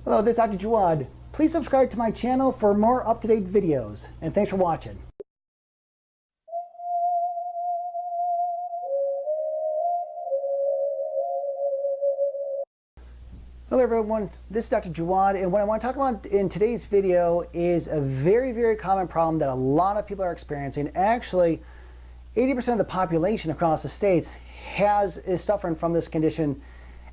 Hello, this is Dr. Jawad. Please subscribe to my channel for more up-to-date videos, and thanks for watching. Hello everyone, this is Dr. Jawad, and what I want to talk about in today's video is a very, very common problem that a lot of people are experiencing. Actually, 80% of the population across the states is suffering from this condition,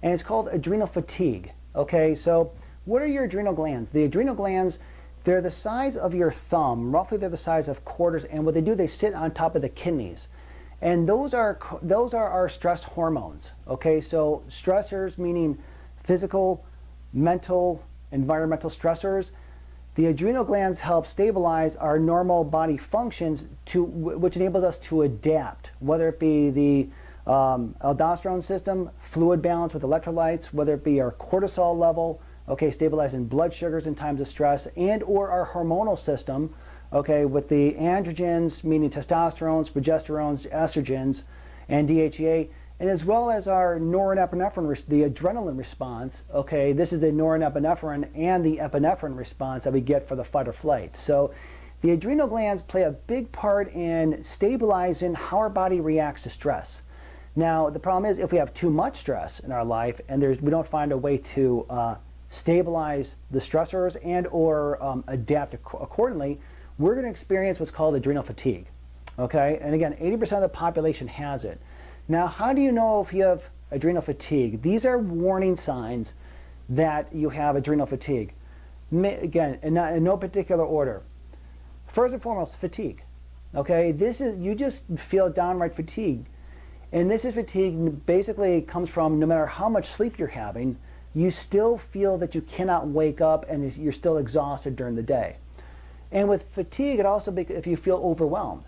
and it's called adrenal fatigue. Okay, so what are your adrenal glands? The adrenal glands, they're the size of your thumb. Roughly, they're the size of quarters, and what they do, they sit on top of the kidneys. And those are our stress hormones. Okay, so stressors meaning physical, mental, environmental stressors. The adrenal glands help stabilize our normal body functions, which enables us to adapt, whether it be the aldosterone system, fluid balance with electrolytes, whether it be our cortisol level, okay, stabilizing blood sugars in times of stress, and or our hormonal system, okay, with the androgens, meaning testosterones, progesterones, estrogens, and DHEA, and as well as our norepinephrine, the adrenaline response. Okay, this is the norepinephrine and the epinephrine response that we get for the fight or flight. So the adrenal glands play a big part in stabilizing how our body reacts to stress. Now, the problem is if we have too much stress in our life and we don't find a way to stabilize the stressors and or adapt accordingly, we're going to experience what's called adrenal fatigue. Okay, and again, 80% of the population has it. Now, how do you know if you have adrenal fatigue? These are warning signs that you have adrenal fatigue. Again, in no particular order. First and foremost, fatigue. Okay, you just feel downright fatigue. And this is fatigue basically comes from no matter how much sleep you're having, you still feel that you cannot wake up and you're still exhausted during the day. And with fatigue, it also if you feel overwhelmed,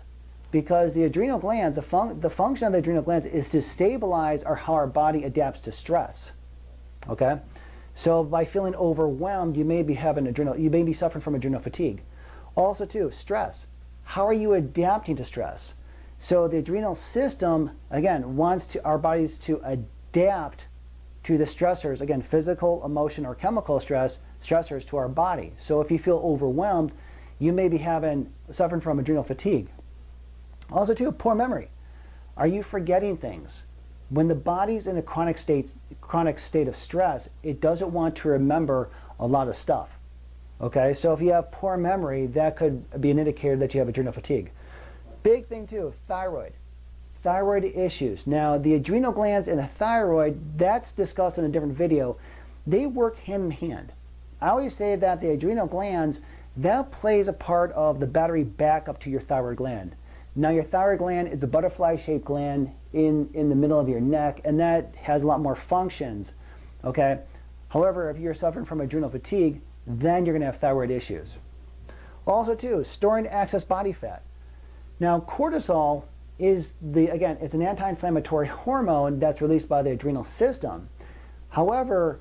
because the adrenal glands, the function of the adrenal glands is to stabilize how our body adapts to stress. Okay, so by feeling overwhelmed, you may be suffering from adrenal fatigue. Also, too, stress. How are you adapting to stress? So the adrenal system, again, wants our bodies to adapt to the stressors, again, physical, emotion, or chemical stressors to our body. So if you feel overwhelmed, you may be suffering from adrenal fatigue. Also, too, poor memory. Are you forgetting things? When the body's in a chronic state of stress, it doesn't want to remember a lot of stuff. Okay, so if you have poor memory, that could be an indicator that you have adrenal fatigue. Big thing too, thyroid issues. Now, the adrenal glands and the thyroid, that's discussed in a different video. They work hand in hand. I always say that the adrenal glands, that plays a part of the battery backup to your thyroid gland. Now, your thyroid gland is the butterfly-shaped gland in the middle of your neck, and that has a lot more functions. Okay. However, if you're suffering from adrenal fatigue, then you're going to have thyroid issues. Also, too, storing excess body fat. Now, cortisol is it's an anti-inflammatory hormone that's released by the adrenal system. However,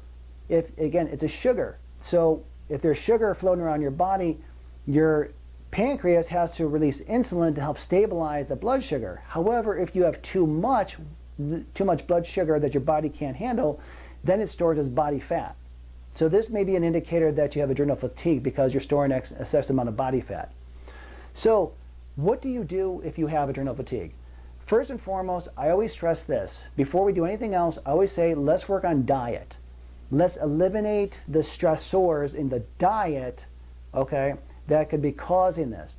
it's a sugar. So if there's sugar floating around your body, your pancreas has to release insulin to help stabilize the blood sugar. However, if you have too much blood sugar that your body can't handle, then it stores as body fat. So this may be an indicator that you have adrenal fatigue because you're storing excess amount of body fat. So what do you do if you have adrenal fatigue? First and foremost, I always stress this. Before we do anything else, I always say, let's work on diet. Let's eliminate the stressors in the diet, okay, that could be causing this.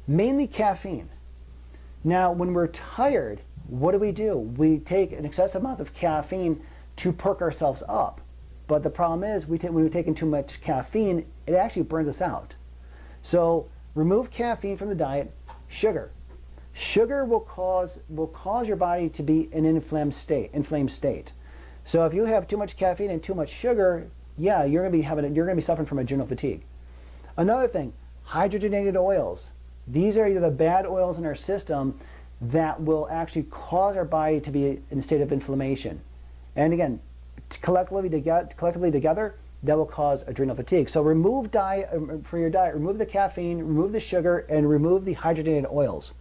Mainly caffeine. Now, when we're tired, what do? We take an excessive amount of caffeine to perk ourselves up. But the problem is, when we're taking too much caffeine, it actually burns us out. So remove caffeine from the diet. Sugar. Sugar will cause your body to be in an inflamed state. So if you have too much caffeine and too much sugar, yeah, you're going to be suffering from adrenal fatigue. Another thing, hydrogenated oils. These are the bad oils in our system that will actually cause our body to be in a state of inflammation. And again, collectively together, that will cause adrenal fatigue. So remove from your diet, remove the caffeine, remove the sugar, and remove the hydrogenated oils.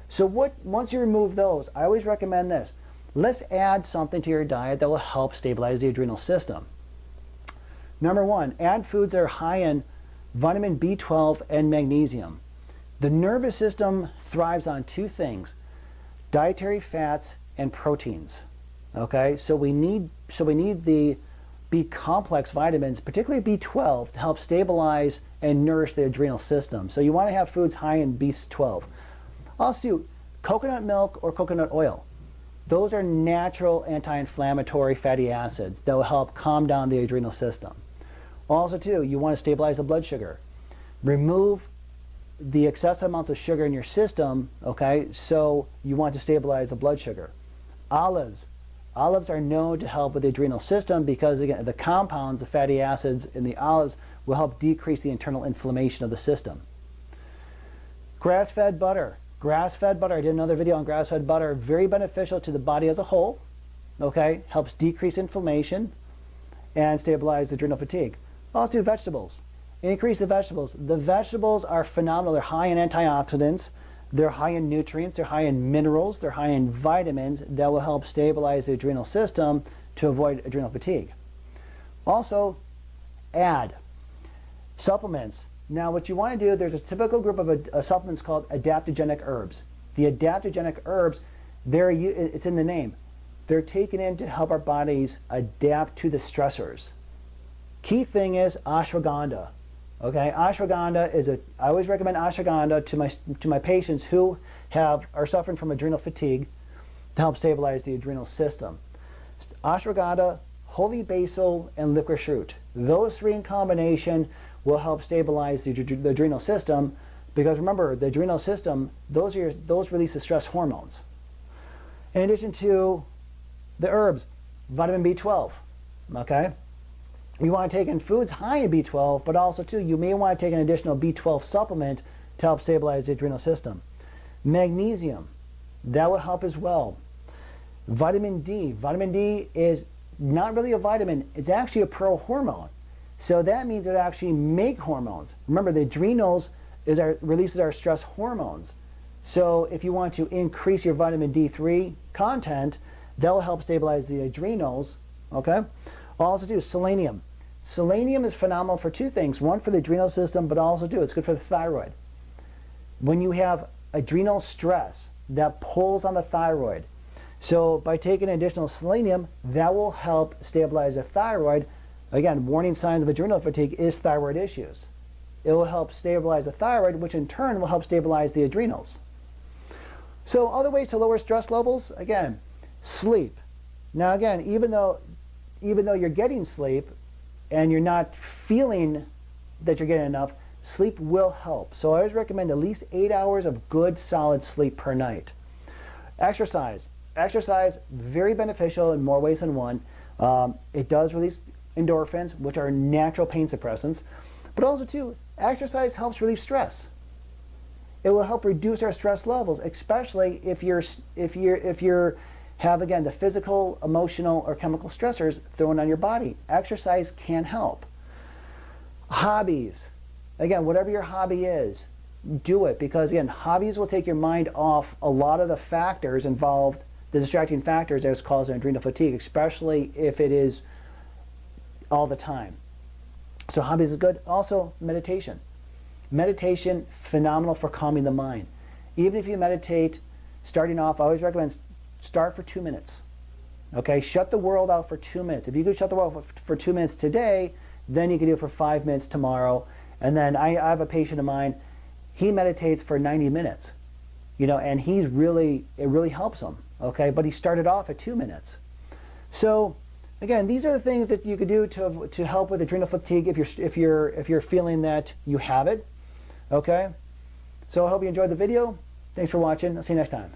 So once you remove those, I always recommend this. Let's add something to your diet that will help stabilize the adrenal system. Number one, add foods that are high in vitamin B12 and magnesium. The nervous system thrives on two things: dietary fats and proteins. Okay, so we need the B complex vitamins, particularly B12, to help stabilize and nourish the adrenal system. So you want to have foods high in B12. Also do coconut milk or coconut oil. Those are natural anti-inflammatory fatty acids that will help calm down the adrenal system. Also too, you want to stabilize the blood sugar. Remove the excessive amounts of sugar in your system, okay? So you want to stabilize the blood sugar. Olives. Olives are known to help with the adrenal system because, again, the compounds, the fatty acids in the olives will help decrease the internal inflammation of the system. Grass-fed butter. Grass-fed butter, I did another video on grass-fed butter, very beneficial to the body as a whole, okay? Helps decrease inflammation and stabilize adrenal fatigue. Also vegetables. Increase the vegetables. The vegetables are phenomenal. They're high in antioxidants. They're high in nutrients, they're high in minerals, they're high in vitamins that will help stabilize the adrenal system to avoid adrenal fatigue. Also, add supplements. Now what you want to do, there's a typical group of supplements called adaptogenic herbs. The adaptogenic herbs, it's in the name. They're taken in to help our bodies adapt to the stressors. Key thing is ashwagandha. Okay, ashwagandha I always recommend ashwagandha to my patients who are suffering from adrenal fatigue to help stabilize the adrenal system. Ashwagandha, holy basil, and licorice root. Those three in combination will help stabilize the adrenal system, because remember, the adrenal system, those release the stress hormones. In addition to the herbs, vitamin B12, okay? You want to take in foods high in B12, but also too, you may want to take an additional B12 supplement to help stabilize the adrenal system. Magnesium, that will help as well. Vitamin D. Vitamin D is not really a vitamin, it's actually a pro-hormone. So that means it actually make hormones. Remember, the adrenals releases our stress hormones. So if you want to increase your vitamin D3 content, that will help stabilize the adrenals, okay? Also do selenium. Selenium is phenomenal for two things. One, for the adrenal system, but also too, it's good for the thyroid. When you have adrenal stress, that pulls on the thyroid. So by taking additional selenium, that will help stabilize the thyroid. Again, warning signs of adrenal fatigue is thyroid issues. It will help stabilize the thyroid, which in turn will help stabilize the adrenals. So other ways to lower stress levels, again, sleep. Now again, even though you're getting sleep and you're not feeling that you're getting enough, sleep will help. So I always recommend at least 8 hours of good, solid sleep per night. Exercise. Exercise, very beneficial in more ways than one. It does release endorphins, which are natural pain suppressants. But also too, exercise helps relieve stress. It will help reduce our stress levels, especially if you have, again, the physical, emotional, or chemical stressors thrown on your body. Exercise can help. Hobbies. Again, whatever your hobby is, do it, because again, hobbies will take your mind off a lot of the factors involved, the distracting factors that cause adrenal fatigue, especially if it is all the time. So hobbies is good. Also, meditation. Meditation, phenomenal for calming the mind. Even if you meditate, starting off, I always recommend start for 2 minutes. Okay, shut the world out for 2 minutes. If you could shut the world for 2 minutes today, then you can do it for 5 minutes tomorrow. And then I have a patient of mine, he meditates for 90 minutes, and it really helps him, okay? But he started off at 2 minutes. So again, these are the things that you could do to help with adrenal fatigue if you're feeling that you have it, okay? So I hope you enjoyed the video. Thanks for watching. I'll see you next time.